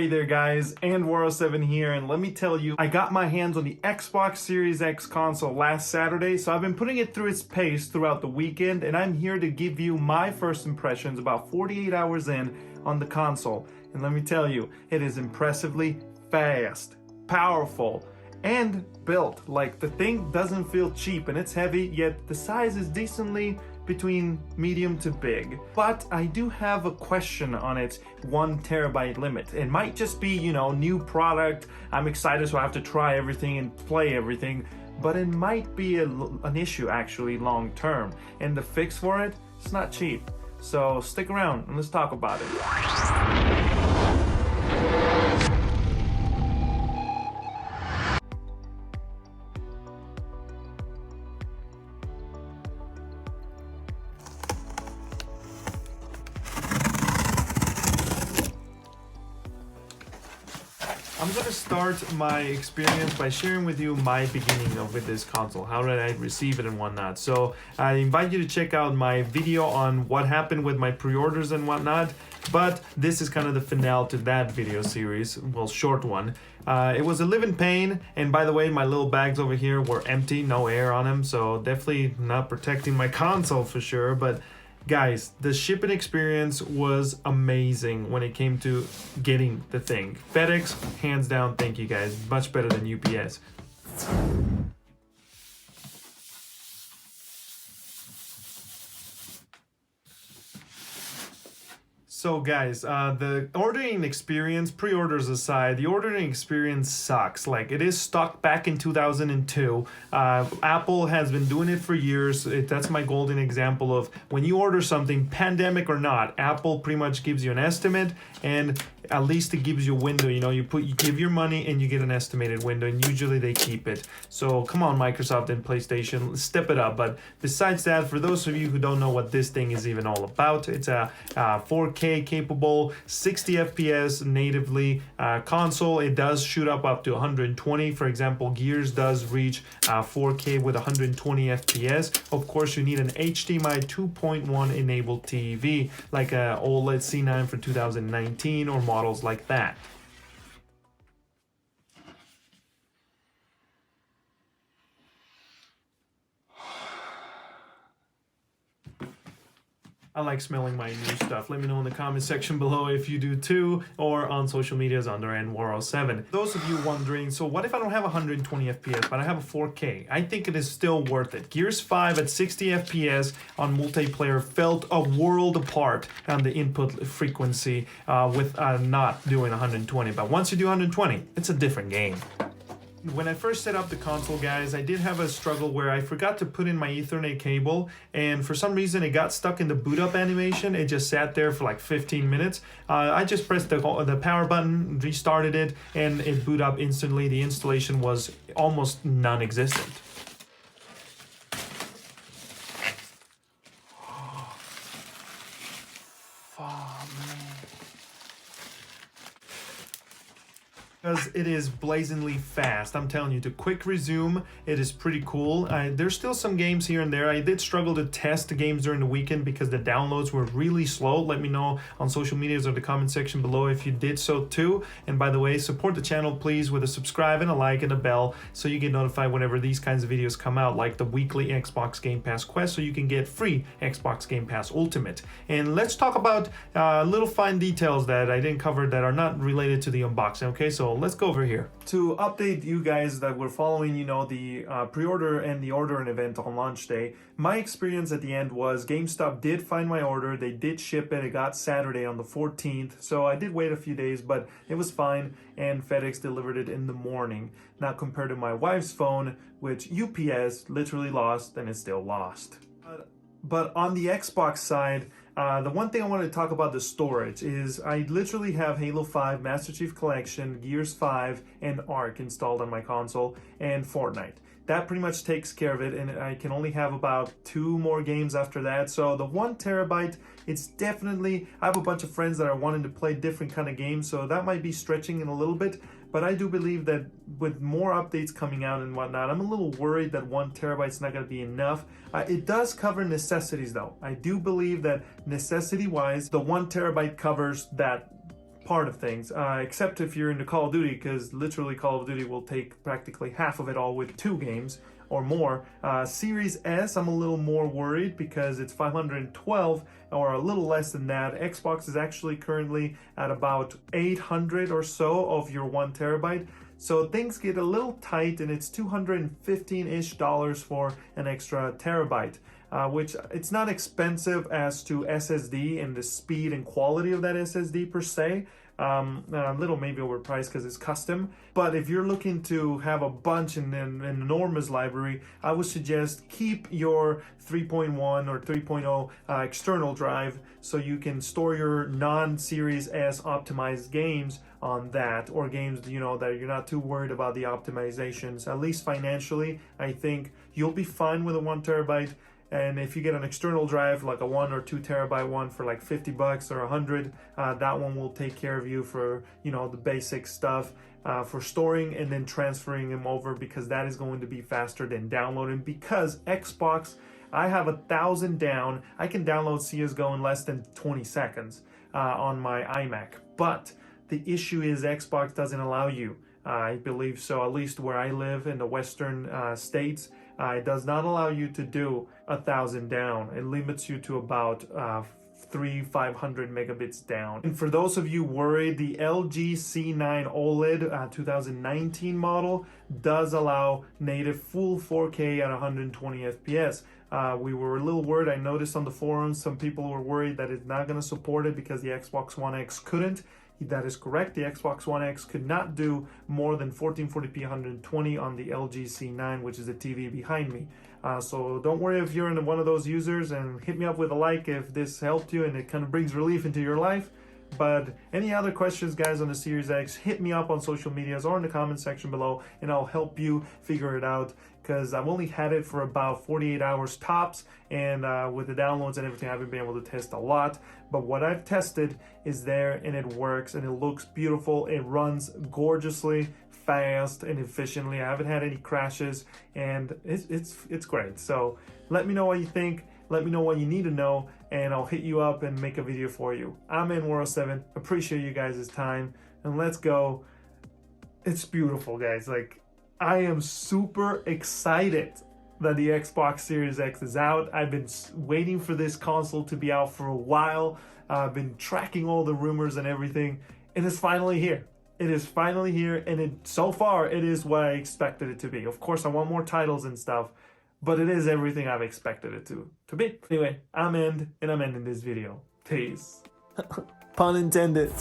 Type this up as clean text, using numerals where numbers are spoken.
Hey there guys, and thru here, and let me tell you, I got my hands on the Xbox Series X console last Saturday, so I've been putting it through its pace throughout the weekend, and I'm here to give you my first impressions about 48 hours in on the console. And let me tell you, it is impressively fast, powerful, and built. Like, the thing doesn't feel cheap, and it's heavy, yet the size is decently between medium to big. But I do have a question on its 1 terabyte limit. It might just be, new product. I'm excited, so I have to try everything and play everything. But it might be an issue actually long term. And the fix for it, it's not cheap. So stick around and let's talk about it. I'm gonna start my experience by sharing with you my beginning with this console. How did I receive it and whatnot? So I invite you to check out my video on what happened with my pre-orders and whatnot. But this is kind of the finale to that video series, well, short one. It was a living pain, and by the way, my little bags over here were empty, no air on them, so definitely not protecting my console for sure. But guys, the shipping experience was amazing when it came to getting the thing. FedEx, hands down, thank you guys. Much better than UPS. So guys, the ordering experience, pre-orders aside, the ordering experience sucks. Like, it is stuck back in 2002. Apple has been doing it for years. That's my golden example of when you order something, pandemic or not, Apple pretty much gives you an estimate, and at least it gives you a window. You give your money and you get an estimated window, and usually they keep it. So come on, Microsoft and PlayStation, step it up. But besides that, for those of you who don't know what this thing is even all about, it's a 4K capable 60 FPS natively console. It does shoot up to 120. For example, Gears does reach 4K with 120 FPS. Of course, you need an HDMI 2.1 enabled TV, like a OLED C9 for 2019 or models like that. I like smelling my new stuff. Let me know in the comment section below if you do too, or on social medias under thru. Those of you wondering, so what if I don't have 120 FPS, but I have a 4K? I think it is still worth it. Gears 5 at 60 FPS on multiplayer felt a world apart on the input frequency with not doing 120. But once you do 120, it's a different game. When I first set up the console, guys, I did have a struggle where I forgot to put in my Ethernet cable, and for some reason it got stuck in the boot up animation. It just sat there for like 15 minutes. I just pressed the power button, restarted it, and it booted up instantly. The installation was almost non-existent. Because it is blazingly fast. I'm telling you, to quick resume, it is pretty cool. There's still some games here and there. I did struggle to test the games during the weekend because the downloads were really slow. Let me know on social medias or the comment section below if you did so too. And by the way, support the channel please with a subscribe and a like and a bell so you get notified whenever these kinds of videos come out, like the weekly Xbox Game Pass quest, so you can get free Xbox Game Pass Ultimate. And let's talk about little fine details that I didn't cover that are not related to the unboxing, okay? So let's go over here. To update you guys that were following, the pre-order and the ordering event on launch day, my experience at the end was Gamestop did find my order. They did ship it. It got Saturday on the 14th. So I did wait a few days, but it was fine. And FedEx delivered it in the morning. Now, compared to my wife's phone, which UPS literally lost, and it's still lost. But on the Xbox side, the one thing I wanted to talk about the storage is I literally have Halo 5, Master Chief Collection, Gears 5, and Ark installed on my console, and Fortnite. That pretty much takes care of it, and I can only have about 2 more games after that. So the 1 terabyte, it's definitely, I have a bunch of friends that are wanting to play different kind of games, so that might be stretching it a little bit. But I do believe that with more updates coming out and whatnot, I'm a little worried that 1 terabyte's not going to be enough. It does cover necessities though. I do believe that necessity-wise, the 1 terabyte covers that part of things, except if you're into Call of Duty, because literally Call of Duty will take practically half of it all with 2 games or more. Series S, I'm a little more worried because it's 512 or a little less than that. Xbox is actually currently at about 800 or so of your 1 terabyte. So things get a little tight, and it's $215-ish for an extra terabyte, which it's not expensive as to SSD and the speed and quality of that SSD per se. A little maybe overpriced because it's custom, but if you're looking to have a bunch in an enormous library, I would suggest keep your 3.1 or 3.0 external drive so you can store your non-Series S optimized games on that, or games that you're not too worried about the optimizations. At least financially, I think you'll be fine with a 1 terabyte. And if you get an external drive, like a 1 or 2 terabyte one for like $50 or $100, that one will take care of you for, the basic stuff, for storing and then transferring them over, because that is going to be faster than downloading. Because Xbox, I have 1,000 down. I can download CSGO in less than 20 seconds on my iMac. But the issue is Xbox doesn't allow you. I believe so, at least where I live in the Western states. It does not allow you to do 1,000 down. It limits you to about 500 megabits down. And for those of you worried, the LG C9 OLED 2019 model does allow native full 4K at 120 FPS. We were a little worried. I noticed on the forums some people were worried that it's not going to support it because the Xbox One X couldn't. That is correct. The Xbox One X could not do more than 1440p 120 on the LG C9, which is the TV behind me. So don't worry if you're one of those users, and hit me up with a like if this helped you and it kind of brings relief into your life. But any other questions, guys, on the Series X, hit me up on social medias or in the comment section below, and I'll help you figure it out, because I've only had it for about 48 hours tops, and with the downloads and everything, I haven't been able to test a lot. But what I've tested is there, and it works, and it looks beautiful. It runs gorgeously, fast, and efficiently. I haven't had any crashes, and it's great. So let me know what you think. Let me know what you need to know, and I'll hit you up and make a video for you. I'm N407. Appreciate you guys' time, and let's go. It's beautiful, guys. Like, I am super excited that the Xbox Series X is out. I've been waiting for this console to be out for a while. I've been tracking all the rumors and everything, and it's finally here. It is finally here, and so far, it is what I expected it to be. Of course, I want more titles and stuff, but it is everything I've expected it to be. Anyway, I'm ending this video. Peace. Pun intended.